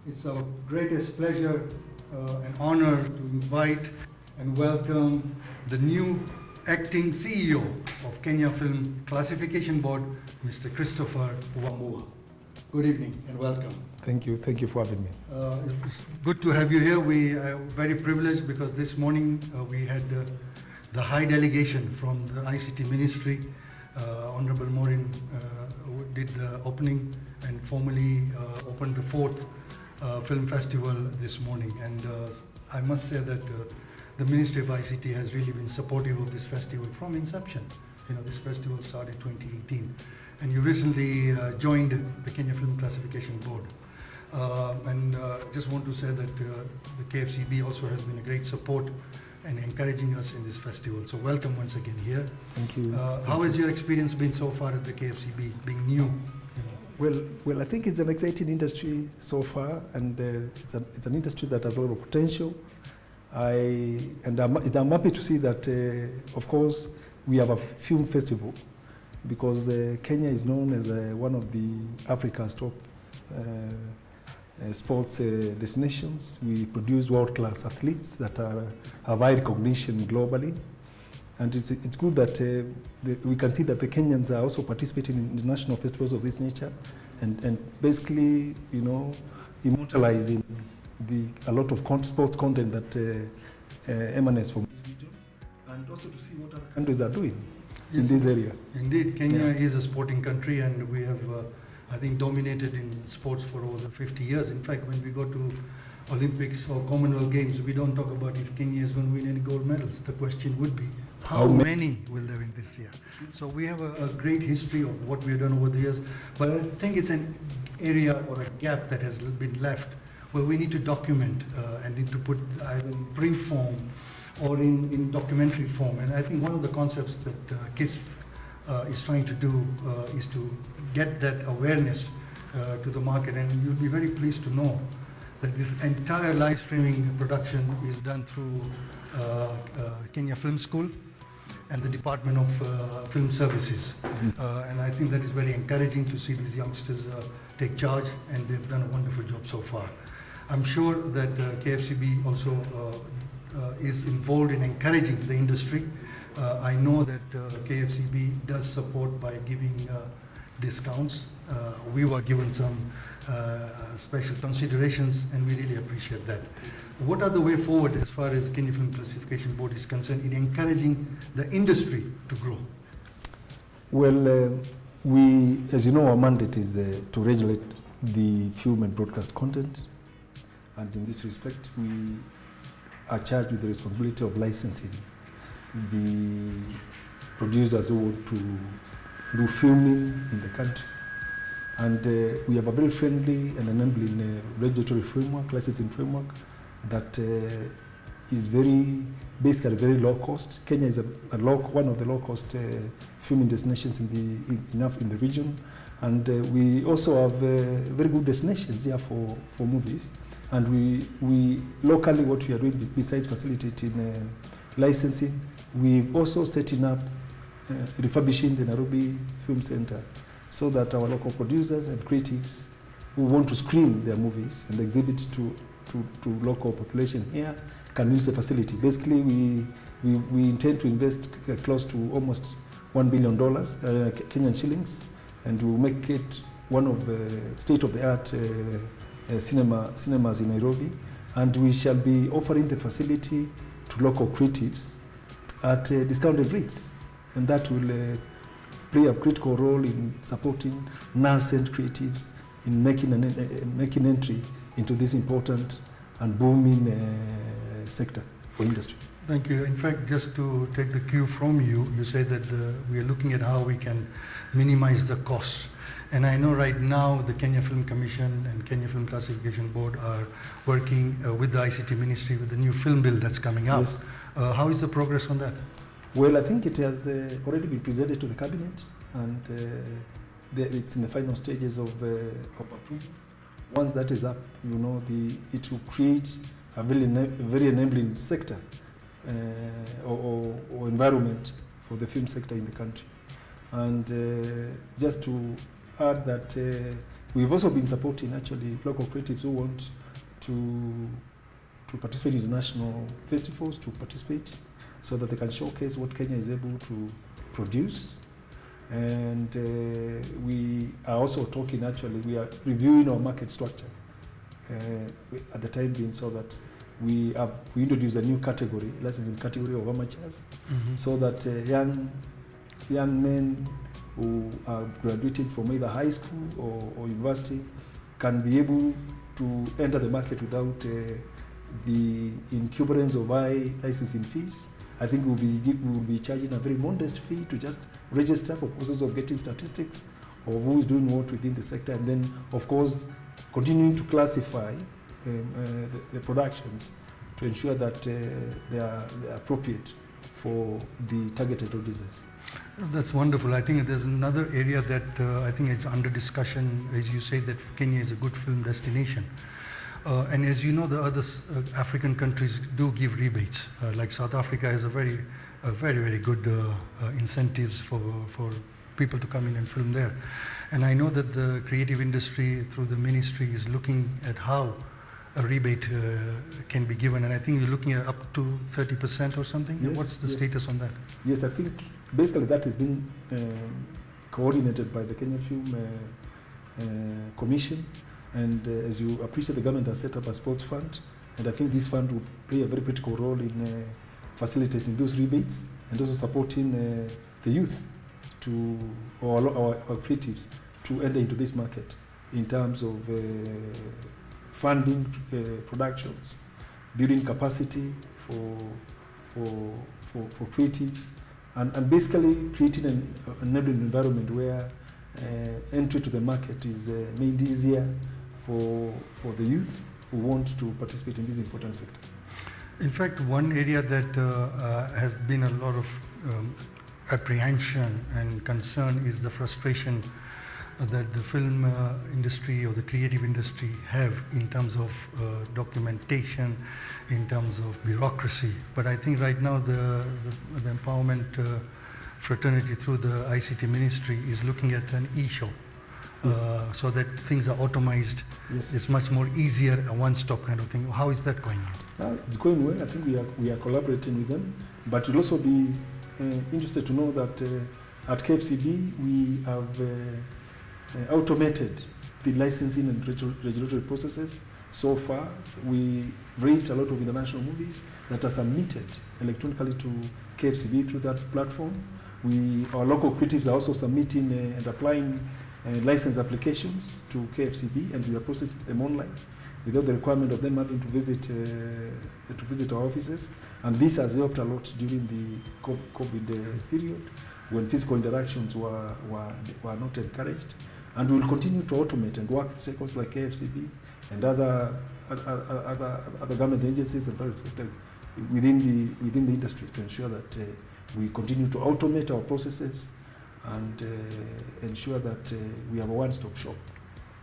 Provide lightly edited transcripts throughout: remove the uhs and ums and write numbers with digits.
It's our greatest pleasure and honor to invite and welcome the new acting CEO of Kenya Film Classification Board, Mr. Christopher Wambua. Good evening and welcome. Thank you for having me. It's good to have you here. We are very privileged because this morning we had the high delegation from the ICT Ministry. Honorable Maureen did the opening and formally opened the 4th film festival this morning. And I must say that the Ministry of ICT has really been supportive of this festival from inception. You know, this festival started 2018. And you recently joined the Kenya Film Classification Board. Just want to say that the KFCB also has been a great support and encouraging us in this festival. So welcome once again here. Thank you. How has your experience been so far at the KFCB, being new? Well, I think it's an exciting industry so far, and it's an industry that has a lot of potential. I'm happy to see that, of course, we have a film festival because Kenya is known as one of the Africa's top sports destinations. We produce world-class athletes that have high recognition globally. And it's good that we can see that the Kenyans are also participating in international festivals of this nature and basically, you know, immortalizing a lot of sports content that emanates from this region, and also to see what other countries are doing in this area. Indeed, Kenya is a sporting country, and we have, I think, dominated in sports for over 50 years. In fact, when we go to Olympics or Commonwealth Games, we don't talk about if Kenya is going to win any gold medals. The question would be, how many will they win this year? So we have a great history of what we have done over the years, but I think it's an area or a gap that has been left where we need to document and need to put either in print form or in documentary form. And I think one of the concepts that KISFF is trying to do is to get that awareness to the market. And you'll be very pleased to know that this entire live streaming production is done through Kenya Film School and the Department of Film Services. And I think that is very encouraging to see these youngsters take charge, and they've done a wonderful job so far. I'm sure that KFCB also is involved in encouraging the industry. I know that KFCB does support by giving discounts. We were given some special considerations, and we really appreciate that. What are the way forward as far as Kenya Film Classification Board is concerned in encouraging the industry to grow? Well, as you know, our mandate is to regulate the film and broadcast content, and in this respect, we are charged with the responsibility of licensing the producers who want to do filming in the country. And we have a very friendly and enabling regulatory framework, licensing framework, that is basically very low cost. Kenya is one of the low cost filming destinations in the region. And we also have very good destinations here for movies. And we locally, what we are doing besides facilitating licensing, we've also setting up refurbishing the Nairobi Film Center so that our local producers and critics who want to screen their movies and exhibit to local population here can use the facility. Basically, we intend to invest close to almost $1 billion Kenyan shillings, and we'll make it one of the state-of-the-art cinemas in Nairobi, and we shall be offering the facility to local creatives at discounted rates, and that will play a critical role in supporting nascent creatives in making entry into this important and booming sector or industry. Thank you. In fact, just to take the cue from you, you said that we are looking at how we can minimize the costs. And I know right now the Kenya Film Commission and Kenya Film Classification Board are working with the ICT Ministry with the new film bill that's coming out. Yes. How is the progress on that? Well, I think it has already been presented to the cabinet, and it's in the final stages of approval. Once that is up, you know, it will create a very enabling sector or environment for the film sector in the country. And just to add that we've also been supporting actually local creatives who want to participate in international festivals, to participate so that they can showcase what Kenya is able to produce. And we are also talking, actually, we are reviewing our market structure at the time being, so that we introduce a new category, licensing category of amateurs, so that young men who are graduating from either high school or university can be able to enter the market without the incumbrance of high licensing fees. I think we'll be charging a very modest fee to just register for purposes of getting statistics of who is doing what within the sector, and then, of course, continuing to classify the productions to ensure that they are appropriate for the targeted audiences. That's wonderful. I think there's another area that I think is under discussion, as you say, that Kenya is a good film destination. And as you know, the other African countries do give rebates. Like South Africa has a very, very good incentives for people to come in and film there. And I know that the creative industry through the ministry is looking at how a rebate can be given. And I think you're looking at up to 30% or something. Yes, what's the status on that? Yes, I think basically that has been coordinated by the Kenya Film Commission. And as you appreciate, the government has set up a sports fund, and I think this fund will play a very critical role in facilitating those rebates and also supporting the youth or our creatives to enter into this market in terms of funding productions, building capacity for creatives, and basically creating an enabling environment where entry to the market is made easier for the youth who want to participate in this important sector. In fact, one area that has been a lot of apprehension and concern is the frustration that the film industry or the creative industry have in terms of documentation, in terms of bureaucracy. But I think right now the empowerment fraternity through the ICT ministry is looking at an e-show. Yes. So that things are automized. Yes. It's much more easier, a one-stop kind of thing. How is that going on? It's going well. I think we are collaborating with them. But you'll also be interested to know that at KFCB we have automated the licensing and regulatory processes. So far, we rate a lot of international movies that are submitted electronically to KFCB through that platform. Our local creatives are also submitting and applying license applications to KFCB, and we are processing them online without the requirement of them having to visit our offices. And this has helped a lot during the COVID period, when physical interactions were not encouraged. And we will continue to automate and work with stakeholders like KFCB and other government agencies and private sector within the industry to ensure that we continue to automate our processes and ensure that we have a one-stop shop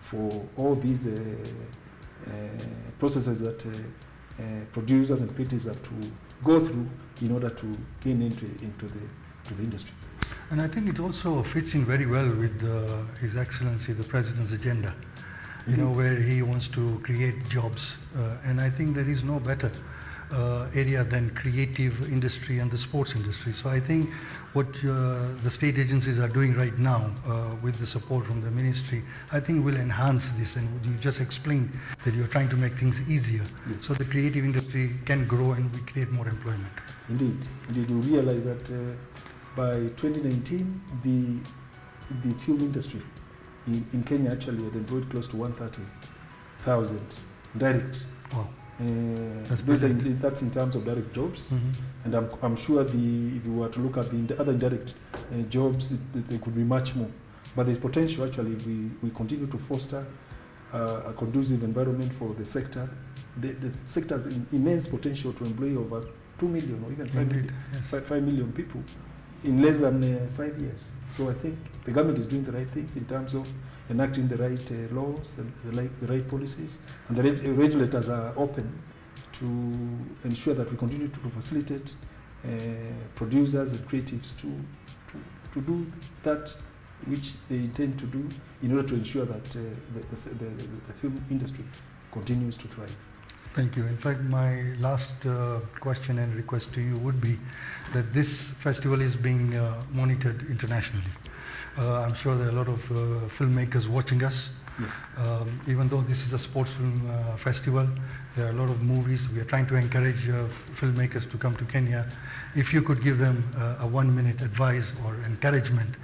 for all these processes that producers and creatives have to go through in order to gain entry into the industry. And I think it also fits in very well with His Excellency the President's agenda, you know, where he wants to create jobs. And I think there is no better area than creative industry and the sports industry. So I think what the state agencies are doing right now with the support from the ministry, I think will enhance this. And you just explained that you're trying to make things easier, yes, so the creative industry can grow and we create more employment. Indeed. You realize that by 2019, the film industry in Kenya actually had employed close to 130,000 direct. Wow. That's in terms of direct jobs, and I'm sure if you were to look at the other indirect jobs, there could be much more. But there's potential actually if we continue to foster a conducive environment for the sector. The sector has immense potential to employ over 2 million or even 5 million people in less than 5 years. So I think the government is doing the right things in terms of enacting the right laws and the right policies, and the regulators are open to ensure that we continue to facilitate producers and creatives to do that which they intend to do in order to ensure that the film industry continues to thrive. Thank you. In fact, my last question and request to you would be that this festival is being monitored internationally. I'm sure there are a lot of filmmakers watching us. Yes. Even though this is a sports film festival, there are a lot of movies. We are trying to encourage filmmakers to come to Kenya. If you could give them a 1-minute advice or encouragement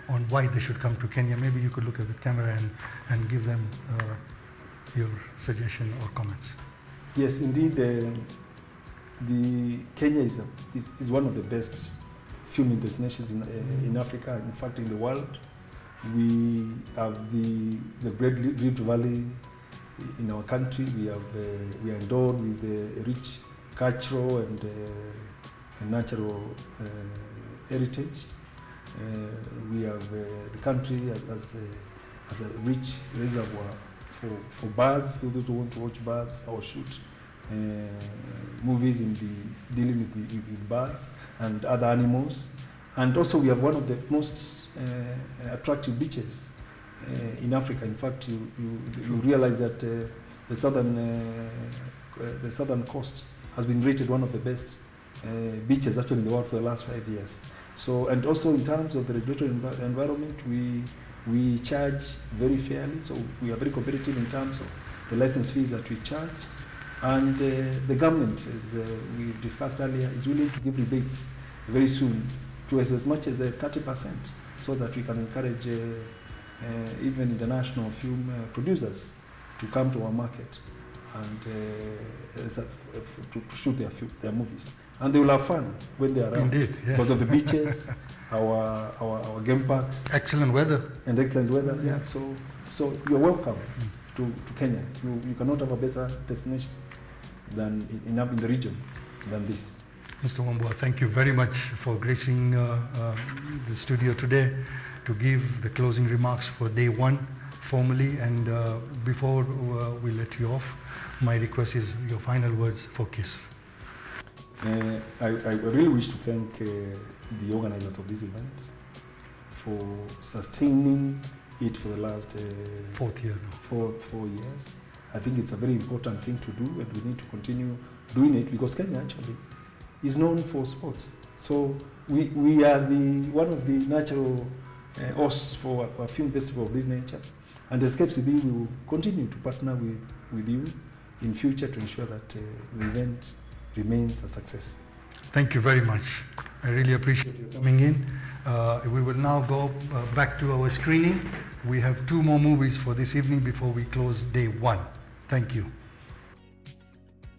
on why they should come to Kenya, maybe you could look at the camera and give them your suggestion or comments. Yes, indeed, Kenya is one of the best filming destinations in Africa, in fact in the world. We have the Great Rift Valley in our country. We are endowed with a rich cultural and natural heritage. We have the country as a rich reservoir for birds, those who want to watch birds or shoot movies dealing with birds and other animals. And also we have one of the most attractive beaches in Africa. In fact, you realize that the southern coast has been rated one of the best beaches actually in the world for the last 5 years. So, and also in terms of the regulatory environment, we charge very fairly. So we are very competitive in terms of the license fees that we charge. And the government, as we discussed earlier, is willing to give rebates very soon to as much as 30%, so that we can encourage even international film producers to come to our market and to shoot their movies. And they will have fun when they are around. Indeed, yes. Because of the beaches, our game parks. Excellent weather. And excellent weather, Yeah. yeah. So you're welcome to Kenya. You cannot have a better destination than in the region than this. Mr. Wambua, thank you very much for gracing the studio today to give the closing remarks for day one formally. And before we let you off, my request is your final words for KISFF. I really wish to thank the organizers of this event for sustaining it for the last 4th year now. 4 years. I think it's a very important thing to do, and we need to continue doing it because Kenya actually is known for sports. So we are one of the natural hosts for a film festival of this nature. And as KFCB, we will continue to partner with you in future to ensure that the event remains a success. Thank you very much. I really appreciate you coming in. We will now go back to our screening. We have 2 more movies for this evening before we close day one. Thank you.